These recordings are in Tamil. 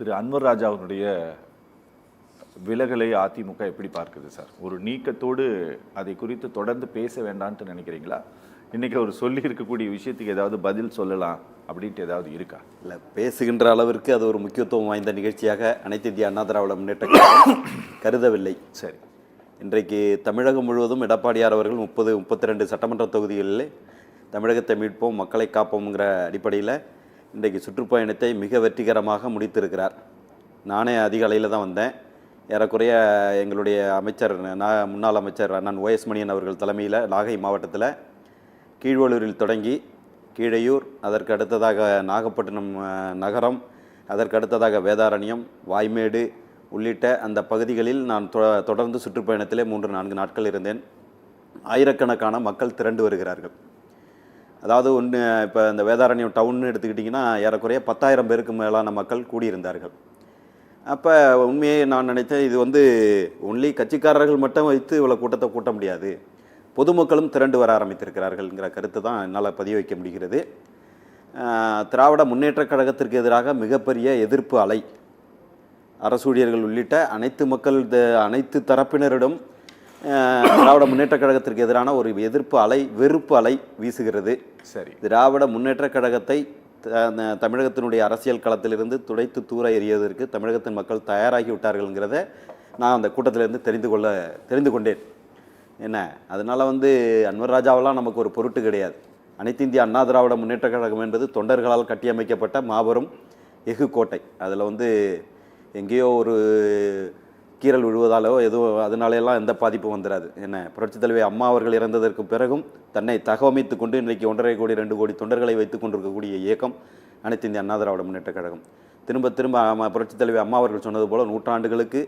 திரு அன்வர் ராஜாவினுடைய விலகலை அதிமுக எப்படி பார்க்குது சார்? ஒரு நீக்கத்தோடு அதை குறித்து தொடர்ந்து பேச வேண்டாம்னு நினைக்கிறீங்களா? இன்னைக்கு அவர் சொல்லி இருக்கக்கூடிய விஷயத்துக்கு ஏதாவது பதில் சொல்லலாம் அப்படின்ட்டு ஏதாவது இருக்கா? இல்லை, பேசுகின்ற அளவிற்கு அது ஒரு முக்கியத்துவம் வாய்ந்த நிகழ்ச்சியாக அனைத்து இந்திய அண்ணா திராவிட முன்னேற்ற கழகம் கருதவில்லை. சரி, இன்றைக்கு தமிழகம் முழுவதும் எடப்பாடியார் அவர்கள் 32 சட்டமன்ற தொகுதிகளில் தமிழகத்தை மீட்போம், மக்களை காப்போம்ங்கிற அடிப்படையில் இன்றைக்கு சுற்றுப்பயணத்தை மிக வெற்றிகரமாக முடித்திருக்கிறார். நானே அதிகாலையில் தான் வந்தேன். ஏறக்குறைய எங்களுடைய அமைச்சர், முன்னாள் அமைச்சர் அண்ணன் OS மணியன் அவர்கள் தலைமையில் நாகை மாவட்டத்தில் கீழ்வளூரில் தொடங்கி கீழையூர், அதற்கு அடுத்ததாக நாகப்பட்டினம் நகரம், அதற்கு அடுத்ததாக வேதாரண்யம், வாய்மேடு உள்ளிட்ட அந்த பகுதிகளில் நான் தொடர்ந்து சுற்றுப்பயணத்திலே 3-4 நாட்கள் இருந்தேன். ஆயிரக்கணக்கான மக்கள் திரண்டு வருகிறார்கள். அதாவது இப்போ இந்த வேதாரண்யம் டவுன்னு எடுத்துக்கிட்டிங்கன்னா ஏறக்குறைய 10,000 பேருக்கு மேலான மக்கள் கூடியிருந்தார்கள். அப்போ உண்மையே நான் நினைத்தேன், இது ஒன்லி கட்சிக்காரர்கள் மட்டும் வைத்து இவ்வளோ கூட்டத்தை கூட்ட முடியாது, பொதுமக்களும் திரண்டு வர ஆரம்பித்திருக்கிறார்கள்ங்கிற கருத்து தான் என்னால் பதிவு வைக்க முடிகிறது. திராவிட முன்னேற்றக் கழகத்திற்கு எதிராக மிகப்பெரிய எதிர்ப்பு அலை அரசூழியர்கள் உள்ளிட்ட அனைத்து தரப்பினரிடம் திராவிட முன்னேற்றக் கழகத்திற்கு எதிரான ஒரு எதிர்ப்பு அலை, வெறுப்பு அலை வீசுகிறது. சரி, திராவிட முன்னேற்றக் கழகத்தை தமிழகத்தினுடைய அரசியல் களத்திலிருந்து துடைத்து தூர எறிவதற்கு தமிழகத்தின் மக்கள் தயாராகி விட்டார்கள்ங்கிறத நான் அந்த கூட்டத்திலிருந்து தெரிந்து கொண்டேன். என்ன, அதனால் அன்வர் ராஜாவெல்லாம் நமக்கு ஒரு பொருட்டு கிடையாது. அனைத்து இந்திய அண்ணா திராவிட முன்னேற்றக் கழகம் என்பது தொண்டர்களால் கட்டியமைக்கப்பட்ட மாபெரும் எஃகு கோட்டை. அதில் எங்கேயோ ஒரு கீறல் விழுவதாலோ எதுவும் அதனாலெல்லாம் எந்த பாதிப்பும் வந்துடாது. என்ன, புரட்சித் தலைவி அம்மா அவர்கள் இறந்ததற்கு பிறகும் தன்னை தகவமைத்து கொண்டு இன்றைக்கு 1.5 கோடி 2 கோடி தொண்டர்களை வைத்துக் கொண்டிருக்கக்கூடிய இயக்கம் அனைத்து இந்திய அண்ணா திராவிட முன்னேற்றக் கழகம். திரும்ப புரட்சித் தலைவி அம்மா அவர்கள் சொன்னது போல் நூற்றாண்டுகளுக்கு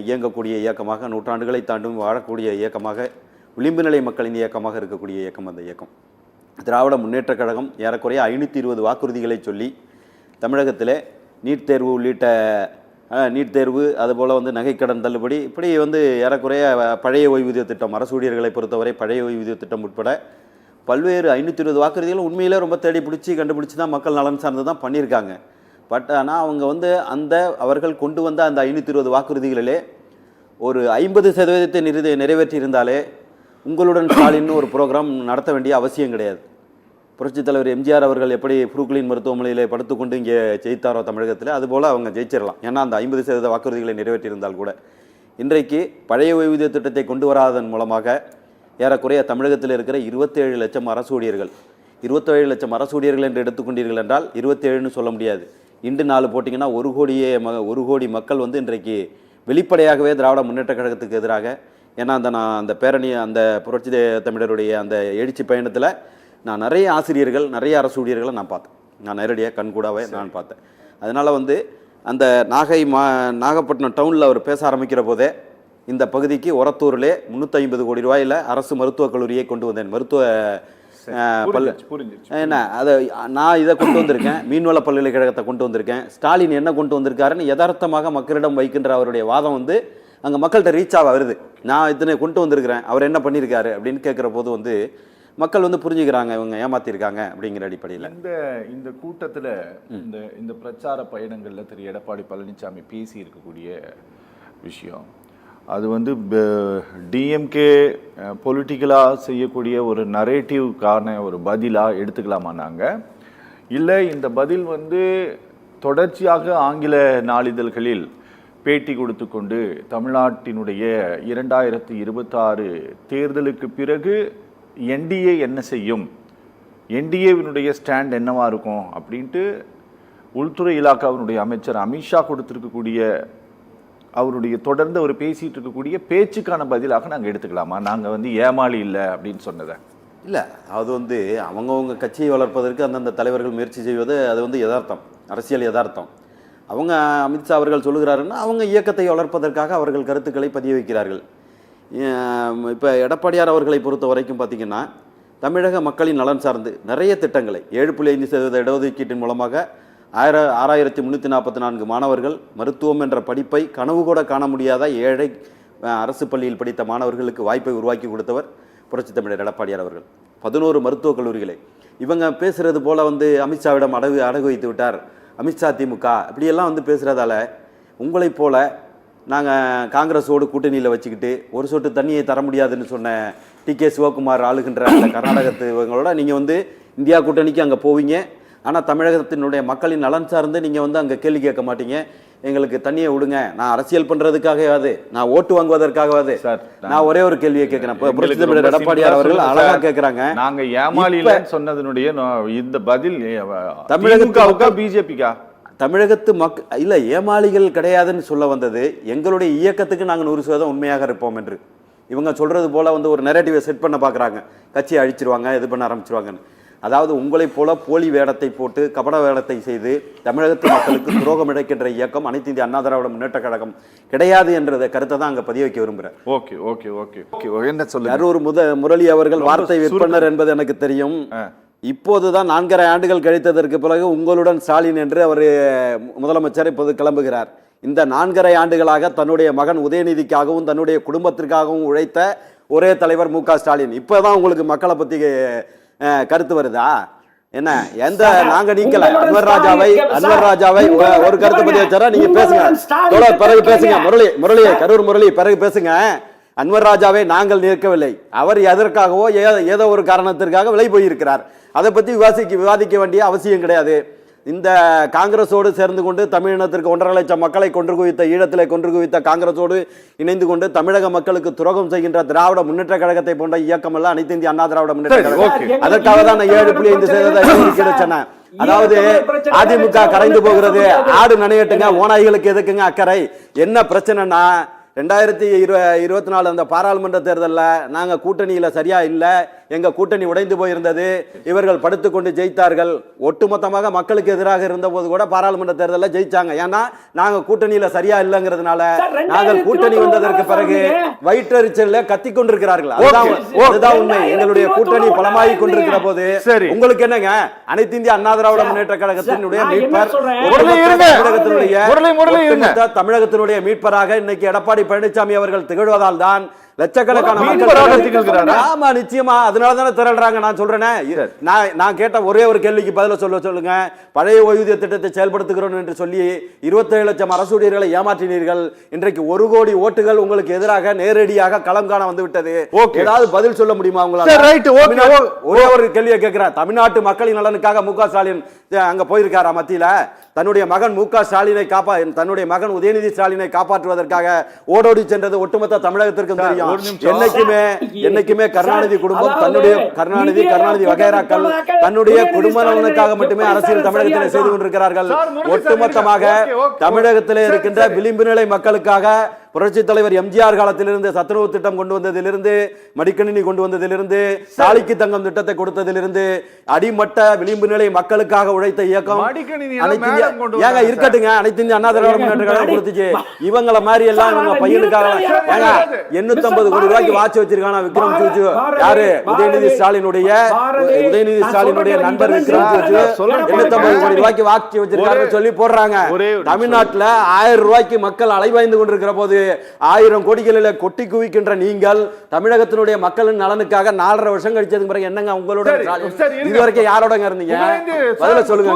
இயங்கக்கூடிய இயக்கமாக, நூற்றாண்டுகளை தாண்டும் வாழக்கூடிய இயக்கமாக, விளிம்பு நிலை மக்களின் இயக்கமாக இருக்கக்கூடிய இயக்கம் அந்த இயக்கம். திராவிட முன்னேற்றக் கழகம் ஏறக்குறைய 520 வாக்குறுதிகளை சொல்லி தமிழகத்தில் நீட் தேர்வு உள்ளிட்ட நீட் தேர்வு, அதுபோல் நகைக்கடன் தள்ளுபடி, இப்படி ஏறக்குறைய பழைய ஓய்வூதிய திட்டம், அரசூழியர்களை பொறுத்தவரை பழைய ஓய்வூதிய திட்டம் உட்பட பல்வேறு 520 வாக்குறுதிகளும் உண்மையிலே ரொம்ப தேடி கண்டுபிடிச்சி தான் மக்கள் நலன் சார்ந்து தான் பண்ணியிருக்காங்க. பட் ஆனால் அவங்க அவர்கள் கொண்டு வந்த அந்த 520 வாக்குறுதிகளிலே ஒரு 50% நிறைவேற்றி இருந்தாலே உங்களுடன் ஸ்டாலின் ஒரு ப்ரோக்ராம் நடத்த வேண்டிய அவசியம் கிடையாது. புரட்சித் தலைவர் எம்ஜிஆர் அவர்கள் எப்படி புரூக்ளின் மருத்துவமனையில் படுத்துக்கொண்டு இங்கே ஜெயித்தாரோ தமிழகத்தில், அதுபோல் அவங்க ஜெயிச்சிடலாம். ஏன்னா அந்த 50% வாக்குறுதிகளை நிறைவேற்றியிருந்தால் கூட இன்றைக்கு பழைய ஓய்வூதிய திட்டத்தை கொண்டு வராதன் மூலமாக ஏறக்குறைய தமிழகத்தில் இருக்கிற 27 லட்சம் அரசூழியர்கள், 27 லட்சம் அரசூழியர்கள் என்று எடுத்துக்கொண்டீர்கள் என்றால் 27ன்னு சொல்ல முடியாது. இன்று 4 போட்டிங்கன்னா 1 கோடி மக்கள் இன்றைக்கு வெளிப்படையாகவே திராவிட முன்னேற்றக் கழகத்துக்கு எதிராக. ஏன்னா அந்த பேரணி, அந்த புரட்சி தமிழருடைய அந்த எழுச்சி பயணத்தில் நான் நிறைய ஆசிரியர்கள், நிறைய அரசூழியர்களை நான் பார்த்தேன். நான் நேரடியாக கண்கூடாவே நான் பார்த்தேன். அதனால் அந்த நாகப்பட்டினம் டவுனில் அவர் பேச ஆரம்பிக்கிற போதே இந்த பகுதிக்கு ஒரத்தூரிலே 350 கோடி ரூபாயில் அரசு மருத்துவக் கல்லூரியை கொண்டு வந்தேன். என்ன, அதை நான் இதை கொண்டு வந்திருக்கேன், மீன்வள பல்கலைக்கழகத்தை கொண்டு வந்திருக்கேன், ஸ்டாலின் என்ன கொண்டு வந்திருக்காருன்னு யதார்த்தமாக மக்களிடம் வைக்கின்ற அவருடைய வாதம் அங்கே மக்கள்கிட்ட ரீச்சாக வருது. நான் இதனை கொண்டு வந்திருக்கிறேன், அவர் என்ன பண்ணியிருக்காரு அப்படின்னு கேட்குற போது மக்கள் புரிஞ்சுக்கிறாங்க, இவங்க ஏமாத்திருக்காங்க அப்படிங்கிற அடிப்படையில். இந்த கூட்டத்தில் இந்த பிரச்சார பயணங்களில் திரு எடப்பாடி பழனிசாமி பேசி இருக்கக்கூடிய விஷயம், அது டிஎம்கே பொலிட்டிக்கலாக செய்யக்கூடிய ஒரு நரேட்டிவ்க்கான ஒரு பதிலாக எடுத்துக்கலாமா நாங்கள்? இல்லை இந்த பதில் தொடர்ச்சியாக ஆங்கில நாளிதழ்களில் பேட்டி கொடுத்து கொண்டு தமிழ்நாட்டினுடைய 2026 தேர்தலுக்கு பிறகு என்டிஏ என்ன செய்யும், என்டிஏவினுடைய ஸ்டாண்ட் என்னவா இருக்கும் அப்படின்ட்டு உள்துறை இலாக்காவினுடைய அமைச்சர் அமித்ஷா கொடுத்துருக்கக்கூடிய அவருடைய தொடர்ந்து அவர் பேசிகிட்டு இருக்கக்கூடிய பேச்சுக்கான பதிலாக நாங்கள் எடுத்துக்கலாமா? நாங்கள் ஏமாளி இல்லை அப்படின்னு சொன்னதை இல்லை, அது அவங்கவுங்க கட்சியை வளர்ப்பதற்கு அந்தந்த தலைவர்கள் முயற்சி செய்வது அது யதார்த்தம், அரசியல் யதார்த்தம். அவங்க அமித்ஷா அவர்கள் சொல்லுகிறாருன்னா அவங்க இயக்கத்தை வளர்ப்பதற்காக அவர்கள் கருத்துக்களை பதிய வைக்கிறார்கள். இப்போ எடப்பாடியார் அவர்களை பொறுத்த வரைக்கும் பார்த்திங்கன்னா தமிழக மக்களின் நலன் சார்ந்து நிறைய திட்டங்களை 7.5% இடஒதுக்கீட்டின் மூலமாக 6344 மாணவர்கள் மருத்துவம் என்ற படிப்பை கனவு கூட காண முடியாத ஏழை அரசு பள்ளியில் படித்த மாணவர்களுக்கு வாய்ப்பை உருவாக்கி கொடுத்தவர் புரட்சி தமிழர் எடப்பாடியார் அவர்கள். 11 மருத்துவக் கல்லூரிகளை இவங்க பேசுகிறது போல் அமித்ஷாவிடம் அடகு வைத்து விட்டார், அமித்ஷா திமுக இப்படியெல்லாம் வந்து பேசுகிறதால உங்களைப் போல நாங்கள் காங்கிரஸோடு கூட்டணியில் வச்சுக்கிட்டு ஒரு சொட்டு தண்ணியை தர முடியாதுன்னு சொன்ன டி.கே. சிவகுமார் ஆளுகின்ற அந்த கர்நாடகத்து இவங்களோட நீங்கள் வந்து இந்தியா கூட்டணிக்கு அங்கே போவீங்க. ஆனால் தமிழகத்தினுடைய மக்களின் நலன் சார்ந்து நீங்கள் வந்து அங்கே கேள்வி கேட்க மாட்டீங்க. எங்களுக்கு தண்ணியை விடுங்க, நான் அரசியல் பண்ணுறதுக்காகவாது, நான் ஓட்டு வாங்குவதற்காகவாது. நான் ஒரே ஒரு கேள்வியை கேட்குறேன். புரட்சித் தலைவர் எடப்பாடியார் அவர்கள் அழகாக கேட்குறாங்க, நாங்கள் ஏமாளில சொன்னதனுடைய இந்த பதில் தமிழகத்துக்கா பிஜேபிக்கா? தமிழகத்து இல்லை, ஏமாளிகள் கிடையாதுன்னு சொல்ல வந்தது எங்களுடைய இயக்கத்துக்கு நாங்கள் 100% உண்மையாக இருப்போம் என்று. இவங்க சொல்றது போல வந்து ஒரு நெரேட்டிவை செட் பண்ண பார்க்குறாங்க, கட்சியை அழிச்சிருவாங்க, இது பண்ண ஆரம்பிச்சிருவாங்கன்னு. அதாவது உங்களைப் போல போலி வேடத்தை போட்டு கபட வேடத்தை செய்து தமிழகத்து மக்களுக்கு துரோகம் இழைக்கின்ற இயக்கம் அனைத்து இந்திய அண்ணா திராவிட முன்னேற்ற கழகம் கிடையாது என்ற கருத்தை தான் அங்கே பதிய வைக்க விரும்புகிறேன். ஓகே ஓகே ஓகே ஓகே என்ன சொல்லுங்க. அரூர் முரளி அவர்கள் வார்த்தை விற்பனர் என்பது எனக்கு தெரியும். இப்போதுதான் 4.5 ஆண்டுகள் கழித்ததற்கு பிறகு உங்களுடன் ஸ்டாலின் என்று அவர் முதலமைச்சர் இப்போது கிளம்புகிறார். இந்த 4.5 ஆண்டுகளாக தன்னுடைய மகன் உதயநிதிக்காகவும் தன்னுடைய குடும்பத்திற்காகவும் உழைத்த ஒரே தலைவர் மு க ஸ்டாலின். இப்போதான் உங்களுக்கு மக்களை பற்றி கருத்து வருதா என்ன? எந்த நாங்க நீக்கல அன்வர் ராஜாவை ஒரு கருத்து பத்தி வச்சாரா? நீங்க பேசுங்க, பிறகு பேசுங்க. முரளி கரூர் முரளி பிறகு பேசுங்க. அன்வர் ராஜாவை நாங்கள் நிற்கவில்லை. அவர் எதற்காகவோ ஏதோ ஒரு காரணத்திற்காக விலை போயிருக்கிறார். அதை பத்தி விவாதிக்க வேண்டிய அவசியம் கிடையாது. இந்த காங்கிரஸோடு சேர்ந்து கொண்டு தமிழினத்திற்கு 1.5 லட்சம் மக்களை கொன்று குவித்த, ஈழத்திலே கொன்று குவித்த காங்கிரஸோடு இணைந்து கொண்டு தமிழக மக்களுக்கு துரோகம் செய்கின்ற திராவிட முன்னேற்ற கழகத்தை போன்ற இயக்கம் எல்லாம் அனைத்து இந்திய அண்ணா திராவிட முன்னேற்ற கழகம். அதற்காக தான் 7.5% சொன்னேன். அதாவது அதிமுக கரைந்து போகிறது, ஆடு நனையட்டுங்க, ஓநாய்களுக்கு எதுக்குங்க அக்கறை? என்ன பிரச்சனைனா 2024 அந்த பாராளுமன்ற தேர்தலில் நாங்கள் கூட்டணியில் சரியா இல்லை, எங்கள் கூட்டணி உடைந்து போயிருந்தது, இவர்கள் படுத்துக்கொண்டு ஜெயித்தார்கள். ஒட்டுமொத்தமாக மக்களுக்கு எதிராக இருந்த போது கூட பாராளுமன்ற தேர்தலில் ஜெயிச்சாங்க. ஏன்னா நாங்கள் கூட்டணியில் சரியா இல்லைங்கிறதுனால. நாங்கள் கூட்டணி வந்ததற்கு பிறகு வயிற்றறிச்சல்ல கத்தி கொண்டிருக்கிறார்கள். அதுதான் உண்மை. எங்களுடைய கூட்டணி பலமாகி கொண்டிருக்கிற போது உங்களுக்கு என்னங்க? அனைத்து இந்திய அண்ணா திராவிட முன்னேற்ற கழகத்தினுடைய மீட்பர், தமிழகத்தினுடைய மீட்பராக இன்னைக்கு எடப்பாடி பழனிசாமி அவர்கள் திகழ்வதால் தான் லட்சக்கணக்கான மக்கள். ஆமா நிச்சயமா, அதனால தானே திரள்றாங்க. நான் சொல்றேனே, நான் கேட்ட ஒரே ஒரு கேள்விக்கு பதில சொல்லுங்க. பழைய ஓய்வூதிய திட்டத்தை செயல்படுத்துகிறோம் என்று சொல்லி 27 லட்சம் அரசு ஊழியர்களை ஏமாற்றினீர்கள். இன்றைக்கு 1 கோடி ஓட்டுகள் உங்களுக்கு எதிராக நேரடியாக களம் காண வந்து விட்டது. ஏதாவது பதில் சொல்ல முடியுமா உங்களால? ஒரே ஒரு கேள்வியை கேட்கிறேன். தமிழ்நாட்டு மக்களின் நலனுக்காக மு க ஸ்டாலின் அங்க போயிருக்காரா மத்தியில? தன்னுடைய மகன் மு க ஸ்டாலினை தன்னுடைய மகன் உதயநிதி ஸ்டாலினை காப்பாற்றுவதற்காக ஓடோடி சென்றது ஒட்டுமொத்த தமிழகத்திற்கும் தெரியும். என்னைக்குமே கருணாநிதி குடும்பம் கருணாநிதி வகைராக்கள் தன்னுடைய குடும்ப நலனுக்காக மட்டுமே அரசியல் தமிழகத்தில் செய்து கொண்டிருக்கிறார்கள். ஒட்டுமொத்தமாக தமிழகத்திலே இருக்கின்ற விளிம்பு நிலை மக்களுக்காக புரட்சி தலைவர் எம்ஜிஆர் காலத்திலிருந்து சத்துணவு திட்டம் கொண்டு வந்ததிலிருந்து, மடிக்கணினி கொண்டு வந்ததிலிருந்து, தாலிக்கு தங்கம் திட்டத்தை கொடுத்ததிலிருந்து, அடிமட்ட விளிம்பு நிலை மக்களுக்காக உழைத்த இயக்கம் இருக்கட்டுங்க. அனைத்து இந்திய அண்ணா திராவிட முன்னேற்ற கழகம் கொடுத்துச்சு. இவங்களை மாதிரி எல்லாம் இவங்க பையனுக்காக 850 கோடி ரூபாய்க்கு வாட்ச் வச்சிருக்கான விக்ரம் சூச்சு. யாரு? உதயநிதி ஸ்டாலினுடைய நண்பர் விக்ரம் சூச்சு 850 கோடி ரூபாய்க்கு வாட்ச் வச்சிருக்காரு சொல்லி போடுறாங்க. தமிழ்நாட்டுல 1000 ரூபாய்க்கு மக்கள் அலைவாய்ந்து கொண்டிருக்கிற போது 1000 கோடிகளில் கொட்டி குவிக்கின்ற நீங்கள் தமிழகத்தினுடைய மக்களின் நலனுக்காக 4.5 வருஷம் கழிச்சதுக்கு பிறகு என்னங்க உங்களோட இதுவரைக்கும் யாரோட இருந்தீங்க? பதில சொல்லுங்க.